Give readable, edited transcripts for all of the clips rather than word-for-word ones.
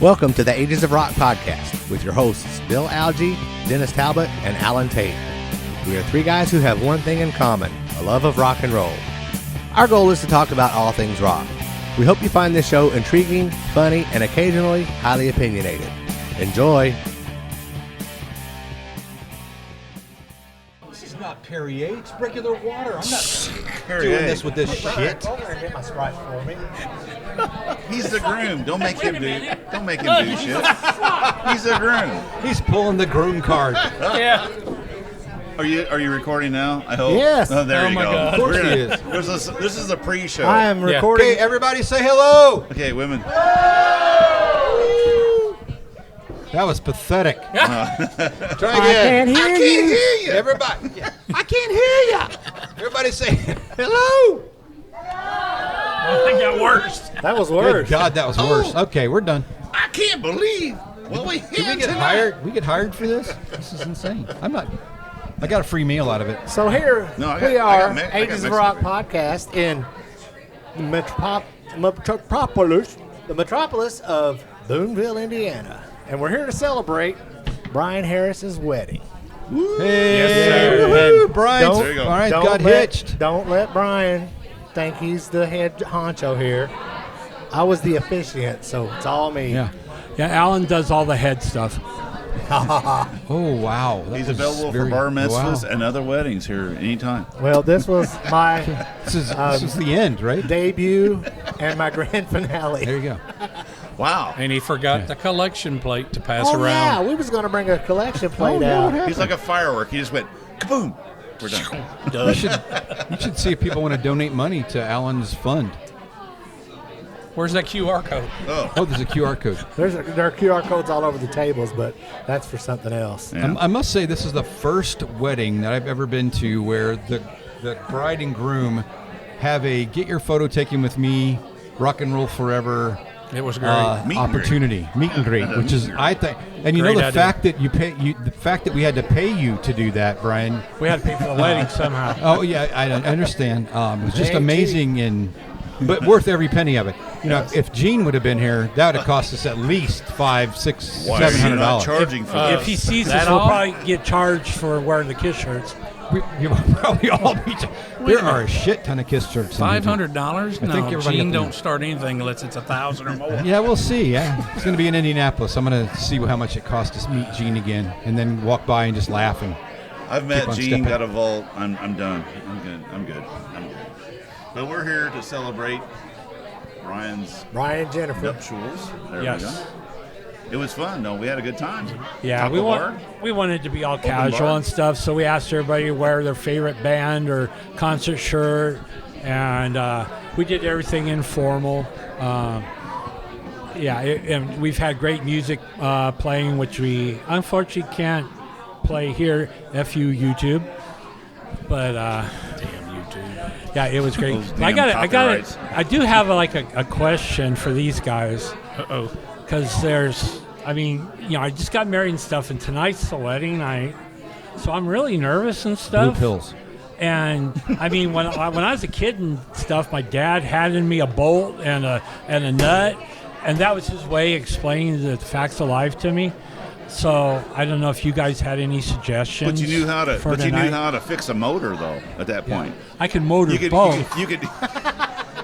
Welcome to the Ages of Rock podcast with your hosts Bill Algie, Dennis Talbot, and Alan Tate. We are three guys who have one thing in common, a love of rock and roll. Our goal is to talk about all things rock. We hope you find this show intriguing, funny, and occasionally highly opinionated. Enjoy! This is not Perrier, it's regular water. I'm not Perrier. doing this with this shit. Over and get my Sprite for me. He's the groom. Don't make him do shit. He's the groom. He's pulling the groom card. Yeah. Are you recording now? I hope. Yes. Oh, there Oh you my go. God. Of course he is. This is a pre-show. I am Yeah. recording. Okay, everybody say hello. Okay, women. That was pathetic. Try I again. can't hear I can't you. hear you. Everybody. I can't hear you. Everybody say hello. It got worse. That was Good worse. God, that was worse. Okay, we're done. I can't believe what we Did we had get tonight. hired? We get hired for this? This is insane. I got a free meal out of it. So here No, I we got are, I got Ages of Mexican Rock food. podcast in the metropolis of Boonville, Indiana. And we're here to celebrate Bryan Harris's wedding. Hey, Yes, woo-hoo, And Brian. There you go. Brian Don't got let- hitched. Don't let Bryan think he's the head honcho here. I was the officiant, so it's all me. Yeah. Yeah, Alan does all the head stuff. Oh, wow. That He's was available very- for bar mitzvahs wow. and other weddings here anytime. Well, this was my This is the end, right? debut and my grand finale. There you go. Wow. And he forgot the collection plate to pass Oh yeah, around. we was going to bring a collection plate yeah, out. what He's like a firework. He just went kaboom. We're done. You should see if people want to donate money to Alan's fund. Where's that QR code? Oh, there's a QR code. There are QR codes all over the tables, but that's for something else. Yeah. I must say this is the first wedding that I've ever been to where the bride and groom have a get your photo taken with me, rock and roll forever It was great. Meet and opportunity, meet and greet, which is I think, and you Great know the idea. fact that the fact that we had to pay you to do that, Brian. we had to pay for the wedding somehow. Oh yeah, I understand. It was just Hey, amazing but worth every penny of it. You know, if Gene would have been here, that would have cost us at least $500, $600, Why are you not $700. charging for this? If he sees us, we'll probably get charged for wearing the Kiss shirts. We probably all be. There are a shit ton of Kiss shirts. in here. $500? I think No, everybody Gene got the- don't start anything unless it's 1,000 or more. Yeah, we'll see. Yeah, it's going to be in Indianapolis. I'm going to see how much it costs to meet Gene again, and then walk by and just laugh. And I've met on Gene, stepping. got a vault. I'm done. I'm good. But we're here to celebrate Bryan's Bryan and Jennifer. nuptials. There Yes. we go. It was fun, though. We had a good time. Yeah, Taco bar? we wanted to be all Open casual bar? and stuff, so we asked everybody to wear their favorite band or concert shirt, and we did everything informal. And we've had great music playing, which we unfortunately can't play here. FU YouTube, but damn YouTube. Yeah, it was great. Those I damn got it. copyrights. I do have a question for these guys. Uh-oh. Because I just got married and stuff, and tonight's the wedding night, so I'm really nervous and blue stuff. pills. And I mean, when I was a kid and stuff, my dad handed me a bolt and a nut, and that was his way of explaining the facts of life to me. So I don't know if you guys had any suggestions. But you knew how to. for But you tonight. knew how to fix a motor, though. At that point, I could motor you could. both. You could.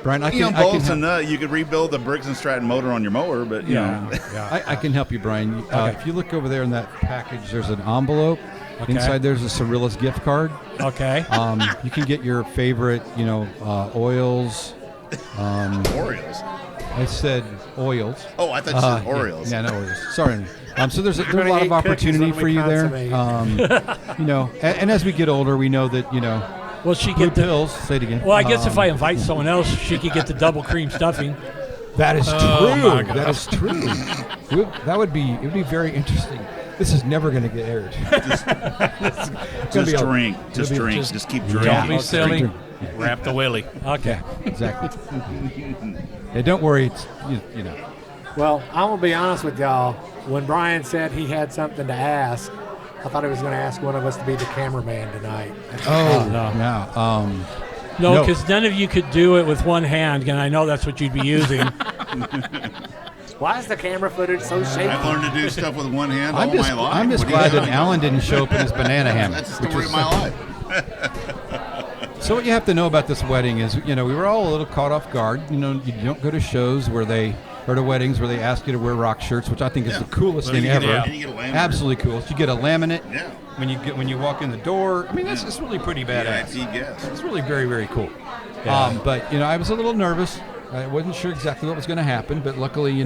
Brian, I You know, can bolts help. and nut. You could rebuild the Briggs and Stratton motor on your mower, but you know. I can help you, Brian. Okay. If you look over there in that package, there's an envelope. Okay. Inside there's a Cirilla's gift card. Okay. You can get your favorite, oils. Oreos. I said oils. Oh, I thought you said Oreos. Yeah, no Oreos. Sorry. So there's a gonna lot eat of cookies opportunity when for we you there. consummate. And as we get older, we know that Well, she blue get the. pills. Say it again. Well, I guess if I invite someone else, she could get the double cream stuffing. That is true. my God. That is true. It would be very interesting. This is never going to get aired. Just drink. it'll Just be a- drink. just- Just keep Don't drinking. be silly. Drink. Wrap the willy. Okay. Exactly. Yeah, don't worry. It's you know. Well, I'm going to be honest with y'all. When Bryan said he had something to ask, I thought he was going to ask one of us to be the cameraman tonight. Oh, no. yeah. No, because none of you could do it with one hand, and I know that's what you'd be using. Why is the camera footage so shaky? I've learned to do stuff with one hand all my life. I'm just What do you glad that think? Alan didn't show up in his banana hammock. That's the story of my life. So what you have to know about this wedding is, we were all a little caught off guard. You don't go to shows or to weddings where they ask you to wear rock shirts, which I think is the coolest thing ever. And you get a laminate. Absolutely cool. You get a laminate. Yeah. When you walk in the door. I mean, it's really pretty badass. VIP guest. It's really very, very cool. Yeah. But I was a little nervous. I wasn't sure exactly what was going to happen, but luckily, we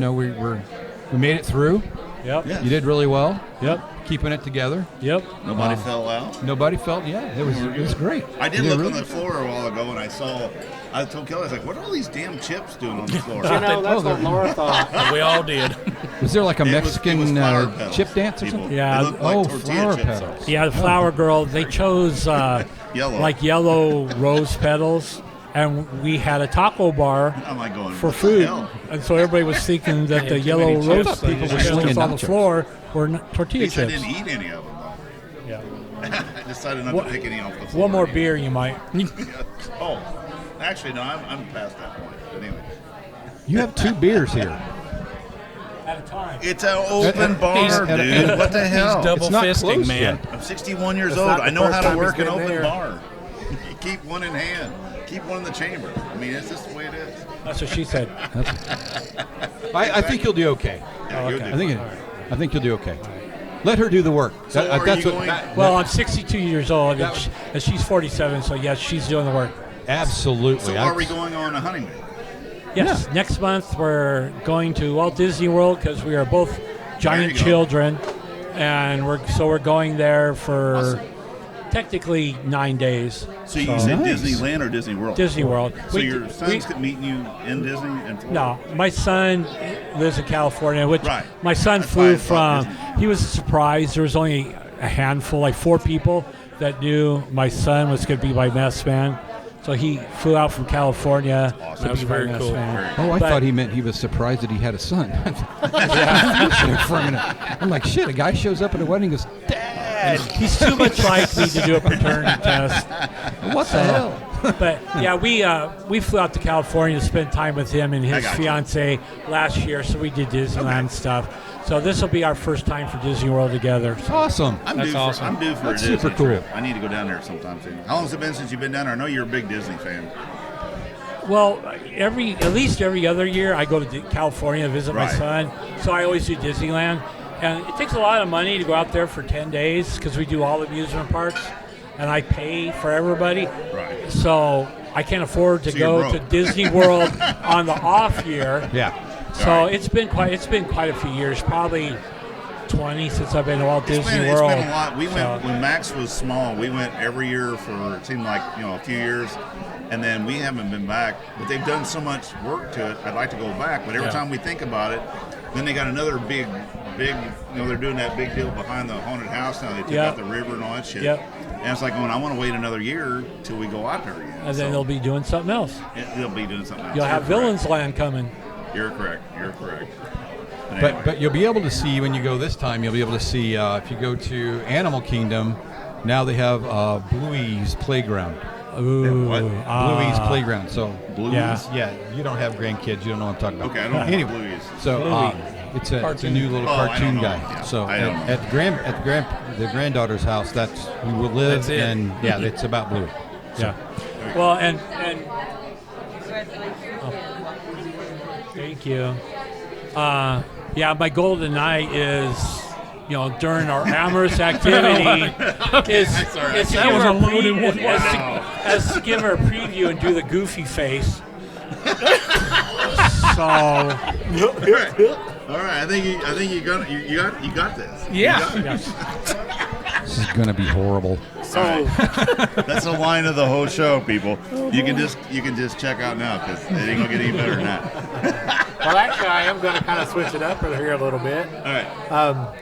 made it through. Yep. Yeah. You did really well. Yep. Keeping it together. Yep. Nobody fell out. Nobody felt. Yeah, it was great. I did You look really- on the floor a while ago, and I told Kelly, I was like, what are all these damn chips doing on the floor? You know, that's what Laura thought. We all did. Was there like a It was Mexican flower petals, chip dance or people. something? Yeah. They looked like tortilla flower chips. petals. Yeah, the flower girl, they chose Yellow. like yellow rose petals, and we had a taco bar I'm like going, for what the food. hell? And so everybody was thinking that the too yellow many rose chips. people They were just slinging slinging on the nachos. floor were At tortilla least I chips. didn't eat any of them, Yeah. though. I decided not What- to pick any off the floor. One more beer, you might. Oh, actually, no, I'm past that point. But anyway. You have 2 beers here. At a time. It's an open bar, at- dude. What the hell? He's double It's not fisting, close man. yet. I'm 61 years It's old. not the I know first how to time work he's an been open there. bar. You keep one in hand. Keep one in the chamber. I mean, it's just the way it is. That's what she said. I think you'll do okay. Yeah, you'll okay. do. I think you'll do okay. Let her do the work. So are that's you what. going- Well, I'm 62 years old, That- and she's 47, so yes, she's doing the work. Absolutely. So are we going on a honeymoon? Yes, next month we're going to Walt Disney World because we are both giant There you go. children, and we're going there for technically 9 days. So you said Nice. Disneyland or Disney World? Disney World. So your son's meeting you in Disney? And No, my son lives in California, which Right. my son That's why I flew thought from. Disney. He was surprised. There was only a handful, like 4 people, that knew my son was going to be my best man. So he flew out from California to That was be my very best cool. man. Oh, I But- thought he meant he was surprised that he had a son. For a minute. I'm like, shit, a guy shows up at a wedding and goes, Dad! He's too much like me to do a paternity test. What the hell? But yeah, we flew out to California to spend time with him and I his got you. fiance last year, so we did Disneyland stuff. So this will be our first time for Disney World together. So Awesome. I'm That's due awesome. I'm due for That's a Disney super cool. trip. I need to go down there sometime soon. How long has it been since you've been down there? I know you're a big Disney fan. well, at least every other year I go to California to visit my Right. son. So I always do Disneyland, and it takes a lot of money to go out there for 10 days because we do all the amusement parks, and I pay for everybody. Right. So I can't afford to So you're go broke. to Disney World on the off year. Yeah. So All right. it's been quite a few years, probably 20 since I've been to Walt It's Disney been World. a lot. We went So- when Max was small. We went every year for it seemed like a few years, and then we haven't been back. But they've done so much work to it. I'd like to go back, but every Yeah. time we think about it, then they got another big. They're doing that big deal behind the haunted house now. They take Yeah. out the river and all that shit. Yep. And it's like going, I want to wait another year till we go out there again. And then they'll be doing something else. they'll be doing something else. You'll have You're Villains Land coming. correct. You're correct. You're correct. But you'll be able to see when you go this time. You'll be able to see if you go to Animal Kingdom. Now they have Bluey's Playground. Ooh, What? Bluey's Playground. So Bluey's? Yeah. yeah, you don't have grandkids. You don't know what I'm talking about. Okay, I don't know Anyway, what Bluey's. so Bluey. it's a new little Oh, I cartoon don't know. guy. Yeah, So I don't know. at the granddaughter's house, that's we will live That's it. and yeah, it's about Bluey. Yeah. Well, and thank you. Yeah, my goal tonight is, during our amorous activity, is sorry. to That give was her a loaded one. as to give her a preview and do the goofy face. So All right, I think you got this. Yeah. yes. This is gonna be horrible. So, That's the line of the whole show, people. You can just check out now because it ain't gonna get any better than that. well, actually, I am going to kind of switch it up here a little bit. All right.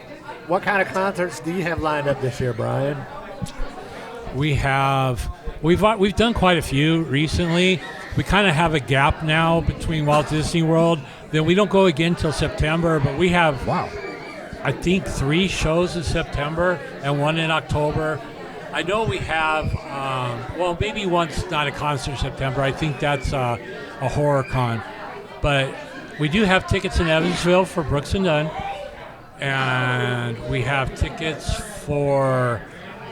What kind of concerts do you have lined up this year, Bryan? We've done quite a few recently. We kind of have a gap now between Walt Disney World. Then we don't go again till September, but we have. Wow. I think 3 shows in September and 1 in October. I know we have, maybe one's not a concert in September. I think that's a horror con. But we do have tickets in Evansville for Brooks and Dunn. And we have tickets for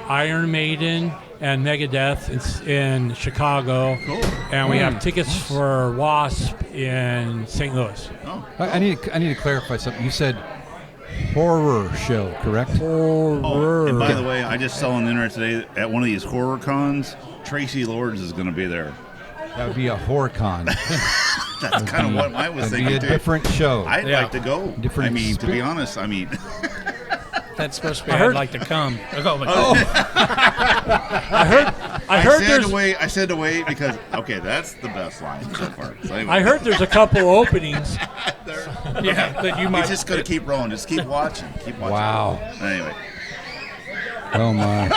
Iron Maiden and Megadeth in Chicago. Cool. And we have tickets for Wasp in St. Louis. Oh. I need to clarify something. You said horror show, correct? Horror. And by the way, I just saw on the internet today at one of these horror cons, Tracy Lords is going to be there. That would be a horror con. That's kind of what I was That'd thinking be a too. different show. I'd like to go. Different I mean, to be spirit. honest, That's supposed to be. I heard- I'd like to come. I heard there's I said to wait because that's the best line so far. So anyway. I heard there's a couple openings. Yeah, but you You might. just got to keep rolling. Just keep watching. Keep watching. Wow. Anyway, Oh my.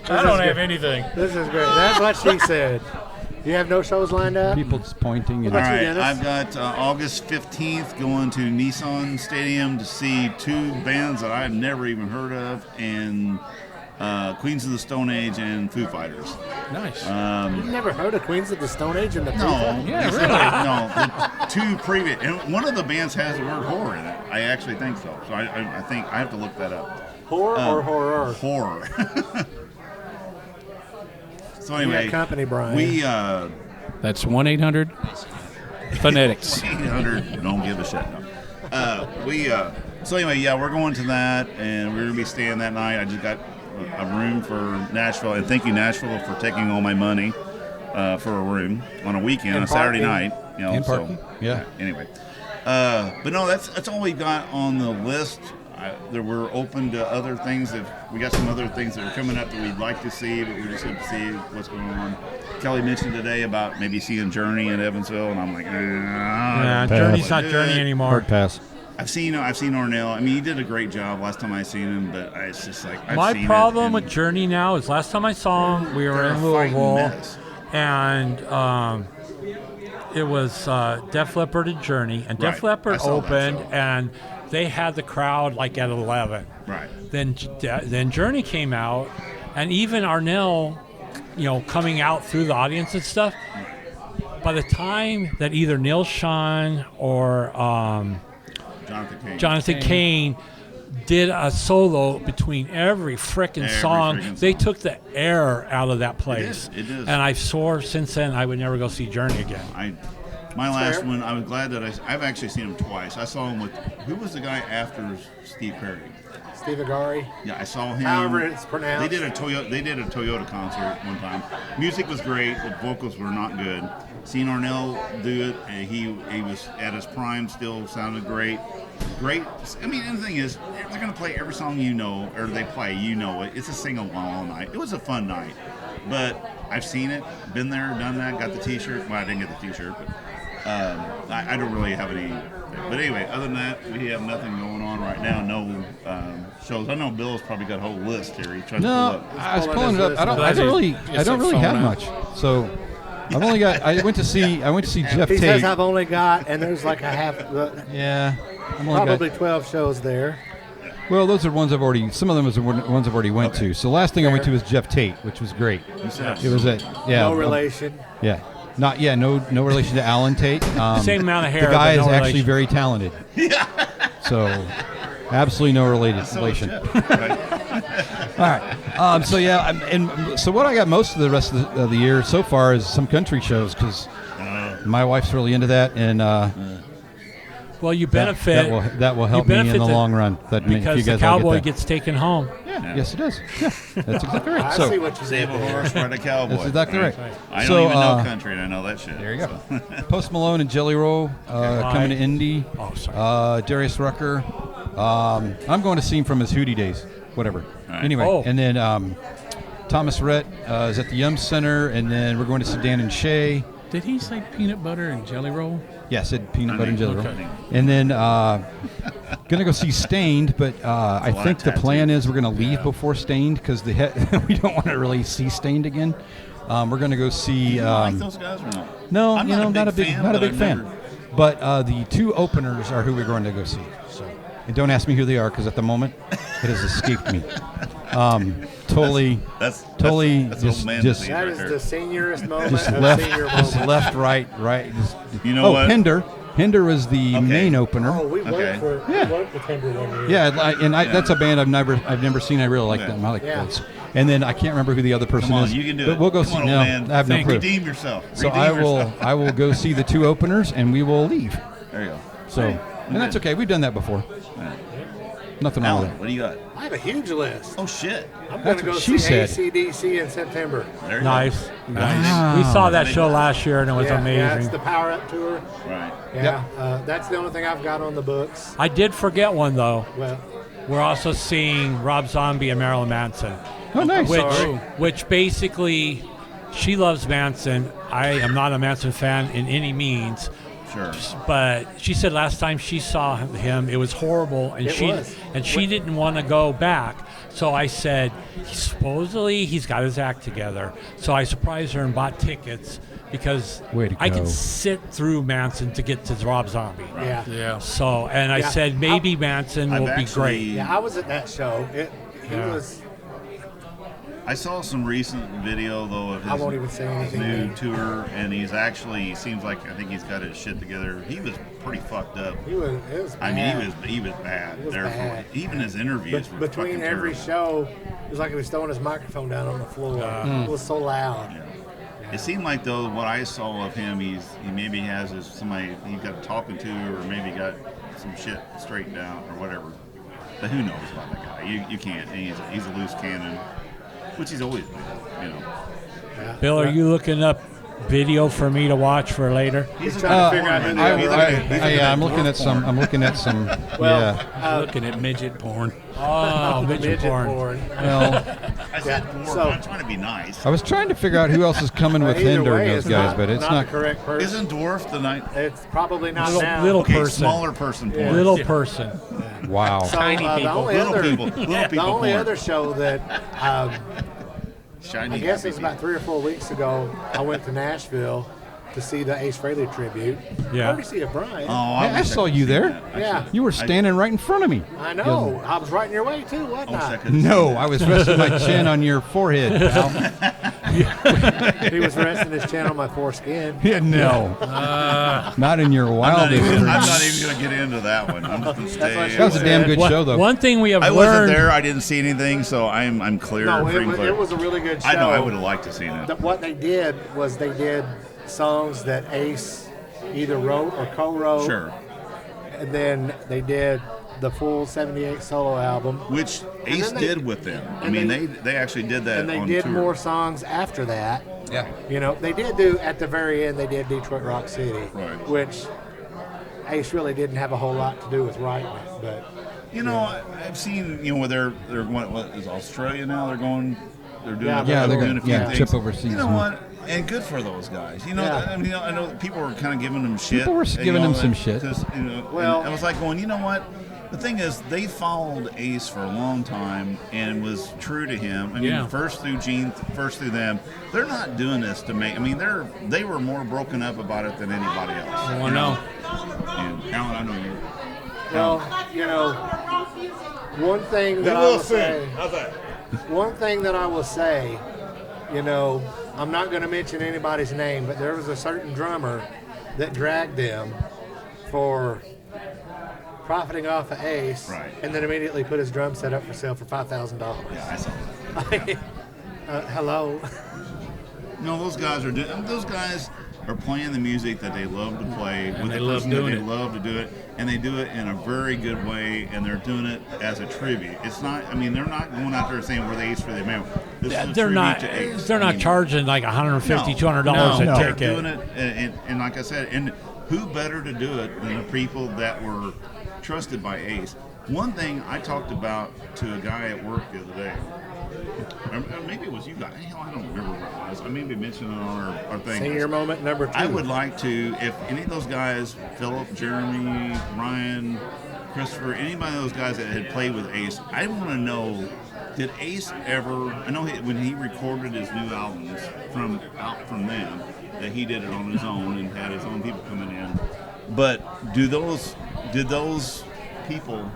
I don't have anything. This is great. That's what she said. You have no shows lined up? People just pointing and all about you, right. Dennis? I've got August 15th going to Nissan Stadium to see 2 bands that I've never even heard of, and Queens of the Stone Age and Foo Fighters. Nice. You've never heard of Queens of the Stone Age and the No, People? Yeah, they said, no. The 2 previous, and one of the bands has the word horror in it. I actually think so. So I think I have to look that up. Horror or horror? Horror. So You anyway, got company, Brian. we That's 1-800 phonetics. 800. Don't give a shit. No. So anyway, yeah, we're going to that, and we're gonna be staying that night. I just got a room for Nashville, and thank you Nashville for taking all my money for a room on a weekend, And a Saturday parking. night. You know, And so, parking. Yeah. Anyway, but no, that's all we got on the list. There we're open to other things. If we got some other things that are coming up that we'd like to see, but we just have to see what's going on. Kelly mentioned today about maybe seeing Journey in Evansville, and I'm like, Yeah, nah, Journey's not do Journey it. anymore. hard pass. I've seen Ornell. I mean, he did a great job last time I seen him, but it's just like I've My seen problem it, with and Journey now is last time I saw him, we were they're in a fighting Louisville, mess. and it was Def Leppard and Journey, and Def Right. I Leppard saw that opened, show. and they had the crowd like at 11. Right. Then Journey came out, and even Arnell, coming out through the audience and stuff. By the time that either Neil Schon or Jonathan Cain did a solo between every frickin' Every song, frickin' they song. took the air out of that place. It is. And I swore since then I would never go see Journey again. My last fair. one, I was glad that I've actually seen him twice. I saw him with who was the guy after Steve Perry? Steve Agari. Yeah, I saw him. However it's pronounced. They did a Toyota concert one time. Music was great, but vocals were not good. Seeing Arnell do it, and he was at his prime, still sounded great. Great. I mean, and the thing is, they're going to play every song or they play, it. It's a sing-along night. It was a fun night. But I've seen it, been there, done that, got the T-shirt. Well, I didn't get the T-shirt, but I don't really have any. But anyway, other than that, we have nothing going on right now. No shows. I know Bill's probably got a whole list here. He's trying to No, pull up. I was pulling pulling his it up. list I don't up. really It's a have phone much. So I've only got. I went to see Jeff He Tate. says I've only got, and there's like a half, Yeah. I'm only probably got, 12 shows there. well, those are ones I've already. Some of them was the ones I've already went to. So the last thing I went to was Jeff Tate, which was great. It was at No relation. Yeah. No relation to Alan Tate. Same amount of hair, The guy but is no actually relation. very talented. Yeah. So, absolutely no relation. Right. All right. So yeah, so what I got most of the rest of the year so far is some country shows because my wife's really into that, and Well, you benefit that will help me in the long run. That if you because the guys all cowboy get that. gets taken home. Yeah. Yes, it does. Yeah, that's exactly right. I So see what you Save did a there. horse, ride a cowboy. that's exactly right. I So, don't even know country, and I know that shit. There you go. Post Malone and Jelly Roll coming to Indy. Oh, sorry. Darius Rucker. I'm going to see him from his Hootie days. Whatever. right. Anyway, Oh. and then Thomas Rhett is at the Yum Center, and then we're going to see Dan and Shay. Did he say peanut butter and jelly roll? Yeah, I said peanut butter and jelly roll. Okay. And then gonna go see Stained, but I lot think of the plan tattoos. is we're gonna leave before Stained because we don't want to really see Stained again. We're gonna go see. You like those guys or no? No, I'm not a big fan, not a but big I've fan. never- But the two openers are who we're going to go see. So and don't ask me who they are because at the moment it has escaped me. Totally, That's just old man just disease That right is there. the seniorest moment just of left, senior just moment. left, right. Just, You know what? Hinder was the main opener. Oh, we worked Okay. for Yeah. we worked with Hinder one year. Yeah, that's a band I've never seen. I really like Yeah. them. I like Yeah. those. And then I can't remember who the other person Come on, is. you can do but it. we'll go Come see. on, No, old man. I have no proof. Redeem yourself. So Redeem yourself. I will go see the two openers and we will leave. There you go. So, and that's okay. We've done that before. Nothing wrong with Alan, it. what do you got? I have a huge list. Oh shit! I'm going That's to go what she see said. AC/DC in September. There you Nice. go. Wow. We saw that show last year, and it was Yeah, it's amazing. the Power Up tour. Right. Yeah, that's the only thing I've got on the books. I did forget one, though. Well, We're also seeing Rob Zombie and Marilyn Manson. Oh, nice. Which basically, she loves Manson. I am not a Manson fan in any means, Sure. but she said last time she saw him, it was horrible, and she didn't want to go back. So I said, supposedly he's got his act together. So I surprised her and bought tickets because Way to I go. can sit through Manson to get to Rob Zombie. yeah. Yeah. So, and I Yeah. said maybe Manson I've will be actually- great. Yeah, I was at that show. He was. I saw some recent video though of I won't even his say anything. new man. tour, and he seems like I think he's got his shit together. He was pretty fucked up. It was I bad. mean, he was bad. It was Therefore, bad. even his interviews were Between fucking every terrible. show, it was like he was throwing his microphone down on the floor. It was so loud. It seemed like though what I saw of him, he maybe has somebody he got talking to, or maybe got some shit straightened out or whatever. But who knows about that guy? You can't. He's a loose cannon, which he's always been. You know. Bill, are you looking up video for me to watch for later? He's trying to figure out who the other I'm looking at some. I'm looking at some. Well, yeah. Looking at midget porn. Oh, midget porn. Well, I said poor, so- but I'm trying to be nice. I was trying to figure out who else is coming with Either Hinder way, and those it's guys, but it's not. the correct person. Isn't dwarf the night? It's probably not now. Little Okay, person. smaller person porn. Little person. Wow. So, Tiny the people. only Little other, people. Little the people only porn. other show that Shiny I guess happy it's about 3 or 4 weeks ago, I went to Nashville to see the Ace Frehley tribute. Yeah. Courtesy of Bryan. Oh, I wish saw could you see there. that. Yeah. You were standing right in front of me. I know. I was right in your way too, wasn't I wish I I? could have No, seen that. I was resting my chin on your forehead, pal. He was resting his chin on my foreskin. Yeah, no, not in your I'm wildest dreams. not even going to get into that one. I'm just going to stay. what she That was a damn good One- show, though. One thing we have I wasn't learned. there. I didn't see anything, so I'm clear. No, free and clear. it was a really good show. I know. I would have liked to seen it. What they did was they did songs that Ace either wrote or co-wrote. Sure. And then they did the full 78 solo album. Which And Ace then they- did with them. I and mean, they- they actually did that And they on did tour. more songs after that. Yeah. You know, they did do, at the very end, they did Detroit Rock City. Right. Which Ace really didn't have a whole lot to do with writing it. But You know, I've seen where they're going. What is Australia now? They're doing. Yeah, Yeah, they're doing gonna a few things. trip overseas. You know huh? what? And good for those guys. You know, Yeah. I mean, I know people were kind of giving them shit. People were and, giving them some that- shit. 'cause, Well- and I was like going, you know what? The thing is, they followed Ace for a long time and was true to him. I mean, Yeah. first through Gene, first through them. They're not doing this to make. I mean, they were more broken up about it than anybody else. I know. And Alan, I know you. well, you know, one thing that I will say. How's that? One thing that I will say, you know, I'm not going to mention anybody's name, but there was a certain drummer that dragged them for profiting off of Ace, Right. and then immediately put his drum set up for sale for $5,000. Yeah, I saw that. Hello. No, those guys are doing. Those guys are playing the music that they love to play with they the love person that doing they it. love to do it, and they do it in a very good way, and they're doing it as a tribute. It's not. I mean, they're not going out there saying we're the Ace for the man. This is a They're tribute not. to Ace. They're I not mean, charging like $150, no, $200 no. a They're ticket. doing it, and like I said, and who better to do it than the people that were trusted by Ace? One thing I talked about to a guy at work the other day, or maybe it was you guys. Hell, I don't remember what it was. I maybe mentioned it on our thing. Senior moment number 2. I would like to, if any of those guys, Philip, Jeremy, Ryan, Christopher, anybody of those guys that had played with Ace, I want to know, did Ace ever, I know when he recorded his new albums out from them, that he did it on his own and had his own people coming in, but did those people.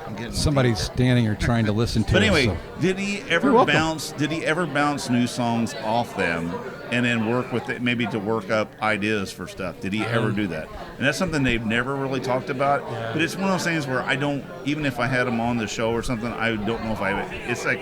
I'm getting Somebody's standing or trying to listen to But us, anyway, so. did he ever bounce new songs off them and then work with it, maybe to work up ideas for stuff? Did he ever do that? And that's something they've never really talked about. Yeah. But it's one of those things where I don't, even if I had him on the show or something, I don't know if it's like,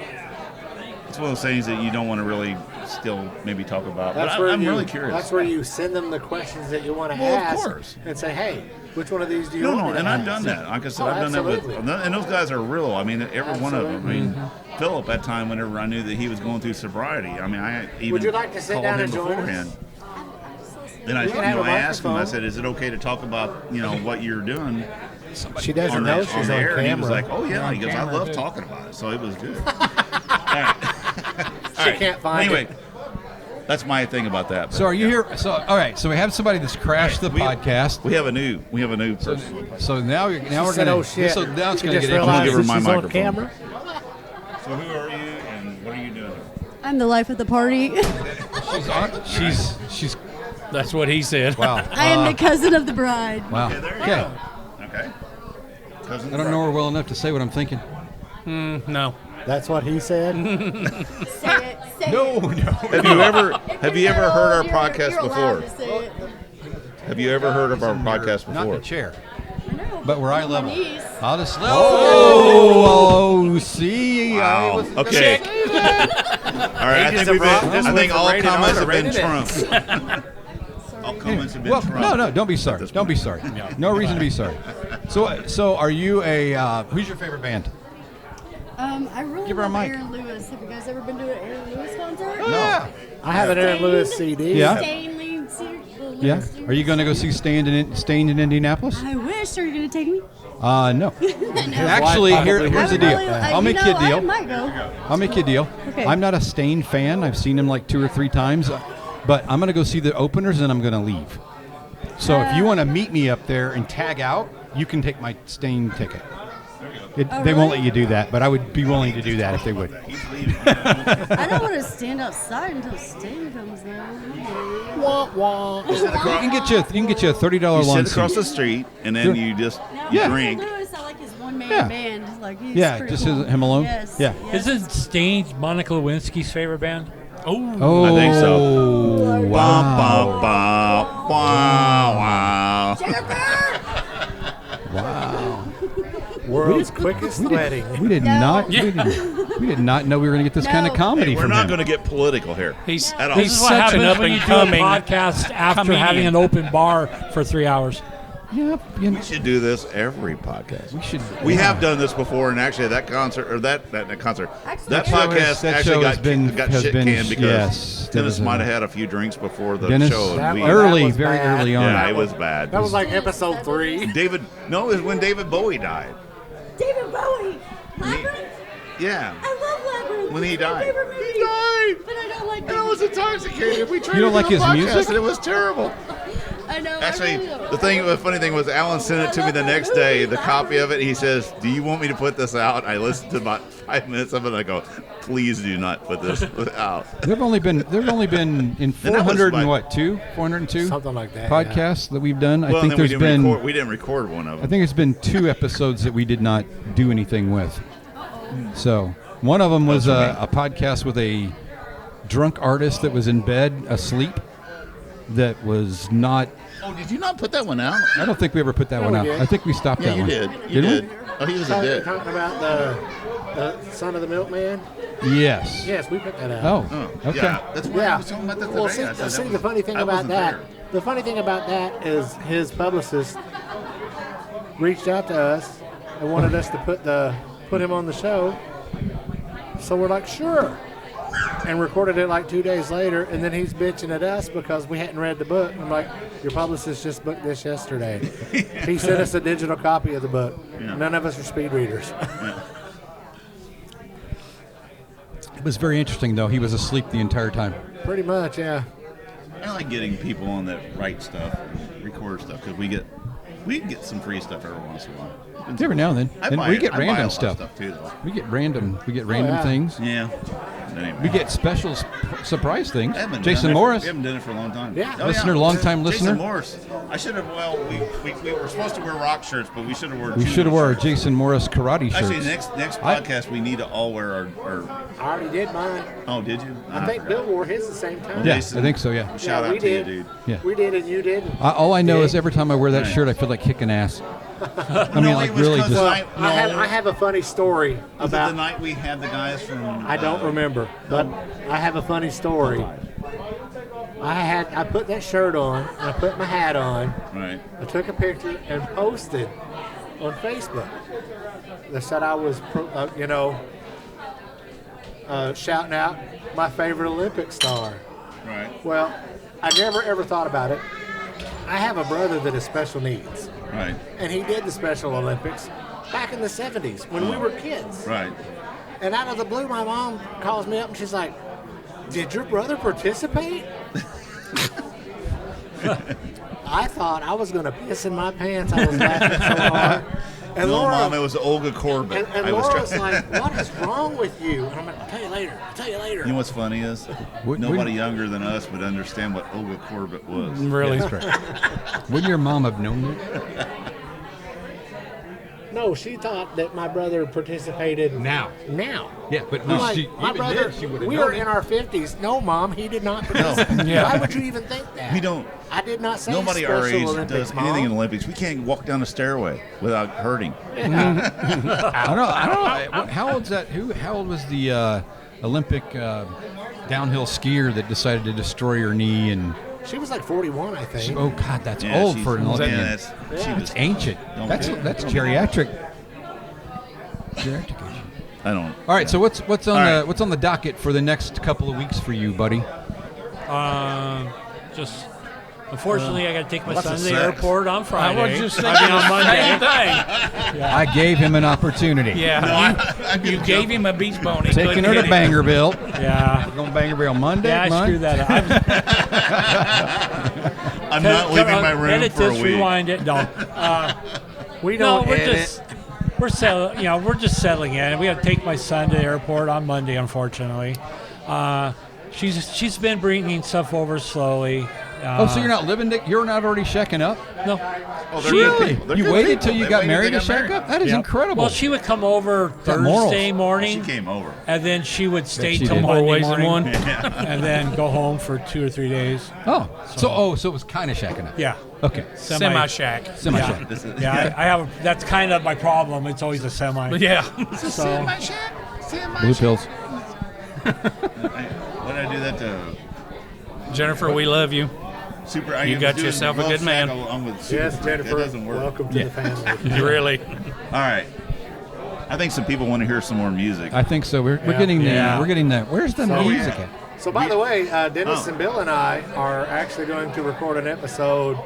it's one of those things that you don't want to really still maybe talk about. But I'm really curious. That's where you send them the questions that you want to ask. Of course. And say, hey, which one of these do you want? No, and I've done that. Like I said, I've done that with, and those guys are real. I mean, every one of them. I mean, Philip, at time, whenever I knew that he was going through sobriety, I mean, I even would you like to sit called down him and join beforehand. us? Then I asked him, I said, is it okay to talk about, what you're doing? She doesn't know she's on air? camera. And he was like, oh, yeah. He goes, I love talking about it. So it was good. She can't find it. Anyway, that's my thing about that. So are you here? So all right. So we have somebody that's crashed the podcast. We have a new person. So now we're said, gonna. oh, shit. So now it's She gonna just get realized into. Give her my she's on microphone. camera. So who are you and what are you doing? I'm the life of the party. She's. That's what he said. Wow. I am the cousin of the bride. Wow. Okay, there you Okay. go. Okay. Cousin I don't know her well enough to say what I'm thinking. No. That's what he said. Say it. Say No. it. Have you ever heard our podcast You're allowed before? to say it. Have you ever heard of our podcast Not before? the chair, I know, but where I on level. my knees. I'll just. Oh, see. Wow. Okay. All right. I think all comments have been trumped. All comments have been Well, trumped. no, don't be sorry. Don't be sorry. No reason to be sorry. So are you a? Who's your favorite band? I really Give her a love mic. Aaron Lewis. Have you guys ever been to an Aaron Lewis concert? Oh, yeah. I have an Aaron Lewis CD. Yeah. Yeah. Are you going to go see Stained in Indianapolis? I wish. Are you going to take me? No. Actually, here's the deal. I'll make you a I deal. might go. I'll make you a deal. Okay. I'm not a Stained fan. I've seen him like 2 or 3 times, but I'm going to go see the openers and I'm going to leave. So if you want to meet me up there and tag out, you can take my Stained ticket. They won't let you do that, but I would be willing to do that if they would. I don't want to stand outside until Sting comes down. Wah, wah. You can get you a $30 You lawn sit across seat. the street and then Sure. you just Now, you Yeah. drink. Lewis, I like his one-man Yeah. band. Like, he's Yeah, pretty just cool. him alone? Yes. Yeah. Yes. Isn't Sting Monica Lewinsky's favorite band? Oh, I think so. Wow. Wow. Wow. World's quickest wedding. We did No. not. We did not know we were going to get this kind of No. comedy We're from not him. going to get political here. He's At all. he's This is what such an happens up when and you do a coming podcast after comedian. having an open bar for 3 hours. Yep. You know, We should do this every podcast. we should. We have done this before, and actually, that concert or that concert, Actually, that that show podcast that actually show got has been- got has shit been- canned because yes, there Dennis was a- might have had a few drinks before the Dennis, show. That and was- early, that very bad. early on. yeah, it was bad. That was like episode 3. David. No, it was when David Bowie died. David Bowie. Labyrinth. Yeah. I love Labyrinth. When he It's my died. favorite movie. He died. But I don't like And I was intoxicated. We tried You don't to like do a his podcast, music? and it was terrible. I know. Actually, I really don't. the funny thing was, Alan sent it to me the next day, the copy of it. He says, "Do you want me to put this out?" I listened to about 5 minutes of it, and I go, "Please do not put this out." There've only been in And that was 400 and like- what 402 Something like that. podcasts that we've done. I Well, think then we there's didn't been record, we didn't record one of I them. think it's been 2 episodes that we did not do anything with. So one of them was a podcast with a drunk artist that was in bed asleep. That was not. Oh, did you not put that one out? I don't think we ever put that Yeah, one we out. did. I think we stopped Yeah, that you one. did. You Did we? did. Oh, he was a dick. Talking about the son of the milkman. Yes. Yes, we put that out. Oh. Oh, Okay. yeah, that's why I Yeah. was talking about that Well, today. I said see that the was- funny thing I about wasn't that. there. The funny thing about that is his publicist reached out to us and wanted us to put him on the show. So we're like, sure. And recorded it like 2 days later, and then he's bitching at us because we hadn't read the book. I'm like, your publicist just booked this yesterday. He sent us a digital copy of the book. Yeah. None of us are speed readers. It was very interesting though. He was asleep the entire time. Pretty much, yeah. I like getting people on that write stuff, and record stuff, because we get some free stuff every once in a while. Every now and then, I and buy we it- get I buy a random lot of stuff. too, though. We get random yeah. things. Yeah. Anyway. We get special surprise things. I haven't Jason done that. Morris. We haven't done it for a long time. Yeah. Listener, long-time listener. Jason Morris. I should have. Well, we were supposed to wear rock shirts, but we should have worn. We should have wore our Jason Morris karate shirts. Actually, next podcast we need to all wear our. I already did mine. Oh, did you? I think Bill wore his the same time. Yeah, Jason, I think so. Yeah. Shout Yeah, out we to did. you, dude. Yeah. We did and you didn't. All I know Yeah. is every time I wear that shirt, I feel like kicking ass. I mean, No, like it was really 'cause just. I have a funny story Was it about. the night we had the guys from? I don't remember, but I have a funny story. I put that shirt on, and I put my hat on. Right. I took a picture and posted on Facebook. They said I was, shouting out my favorite Olympic star. Right. Well, I never ever thought about it. I have a brother that has special needs, Right. and he did the Special Olympics back in the 70s when we were kids. Right. And out of the blue, my mom calls me up and she's like, "Did your brother participate?" I thought I was going to piss in my pants. I was laughing so hard. And No, Laura, Mom, it was Olga Corbett. and I was Laura's trying- like, "What is wrong with you?" And I'm like, "I'll tell you later. I'll tell you later." You know what's funny is Would- nobody would- younger than us would understand what Olga Corbett was. Really? That's correct. Wouldn't your mom have known that? No, she thought that my brother participated Now. Now. Yeah, but I'm no, like, she, my even brother, then, she would have we known are it. in our 50s. No, Mom, he did not participate. Yeah. Why would you even think that? We don't. I did not say Nobody Special our age Olympics, does Mom. anything in the Olympics. We can't walk down a stairway without hurting. I don't know. How old's that? How old was the Olympic downhill skier that decided to destroy her knee? And She was like 41, I think. oh God, that's Yeah, old she's- for an yeah, Olympian. that's, she Yeah. was. Ancient. Don't That's care. geriatric. Geriatric. I don't. All right. So what's on All the right. what's on the docket for the next couple of weeks for you, buddy? Just unfortunately, I got to take my lots son of to the sex. airport on Friday. I was just I mean, on thinking Monday. the same thing. I gave him an opportunity. Yeah, you gave him a beach bone. He Taking couldn't her to hit it. Bangerville. Yeah. We're going to Bangerville Monday. Yeah, I screwed that up. I'm not leaving my room edit for a this, week. rewind it. No, We no, don't we're edit. just we're just settling in. We have to take my son to the airport on Monday. Unfortunately, she's been bringing stuff over slowly. So you're not living? You're not already checking up? No. Oh, they're Really? good. They're You good waited people. till you They got waited married till to they got shack married. up? That is Yep. incredible. Well, she would come over got morals. Thursday morning, She came over. and then she would stay she till did. More Monday ways than morning, one. and then go home for 2 or 3 days. Oh, so it was kind of shacking up. Yeah. Okay. Semi shack. Semi Yeah. shack. This is- Yeah, I have. That's kind of my problem. It's always a semi. Yeah. So, Blue pills. Why did I do that to Jennifer, we love you. Super? You got yourself a good man. Along with Super Yes, Freak. Jennifer, That doesn't work. welcome to the family. Really. All right. I think some people want to hear some more music. I think so. We're getting the Yeah. Where's the So, music yeah. at? So, by the way, Dennis Oh. and Bill and I are actually going to record an episode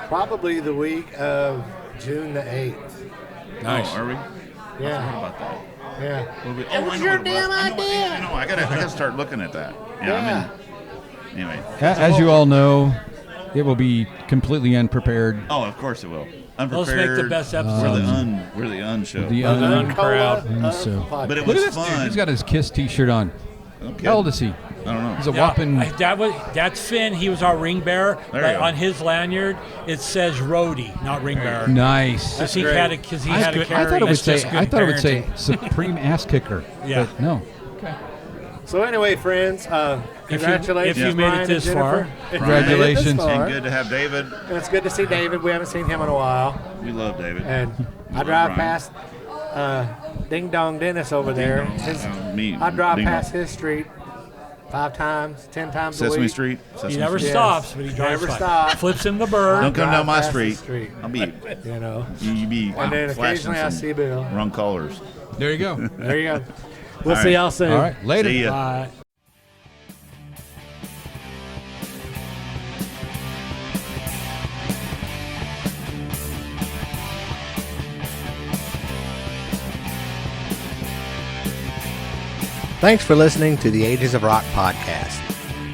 probably the week of June the 8th. Nice. Oh, are we? I Yeah, forgot about that. yeah. What we- It was I know your what it damn I know, idea. I know. I gotta start looking at that. Yeah. Anyway. As you all know, it will be completely unprepared. Oh, of course it will. let's Unprepared. make the best We're episode. we're the un show. The un- crowd. Cola of So- podcast. But it Look was at this dude. fun. He's got his Kiss T-shirt on. Okay. How old is he? I don't know. He's a Yeah, whopping. that's Finn. He was our ring bearer. There you But go. on his lanyard, it says roadie, not ring bearer. Nice. Because he great. had to good. carry. I thought it would That's say. just good I thought it would say parenting. Supreme Ass Kicker. Yeah. But no. So anyway, friends, congratulations, if you made it Bryan and this far. Jennifer. If you made it this Congratulations. far. And good to have David. And it's good to see David. We haven't seen him in a while. We love David. And I love drive Bryan. past Ding Dong Dennis over there. Me. I drive Ding past dong. his street 5 times, 10 times a Sesame week. Street. Sesame He never Street. stops, but he drives Never by. stop. Flips him the bird. Don't come down my Drive past the street. street. I'll be. You know. You be. And then flashing occasionally I some see Bill. wrong colors. There you go. There you go. We'll All see right. y'all soon. All right. Later. See ya. Bye. Thanks for listening to the Ages of Rock podcast.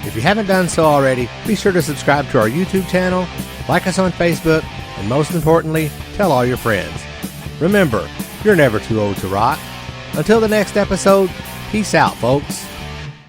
If you haven't done so already, be sure to subscribe to our YouTube channel, like us on Facebook, and most importantly, tell all your friends. Remember, you're never too old to rock. Until the next episode, peace out, folks.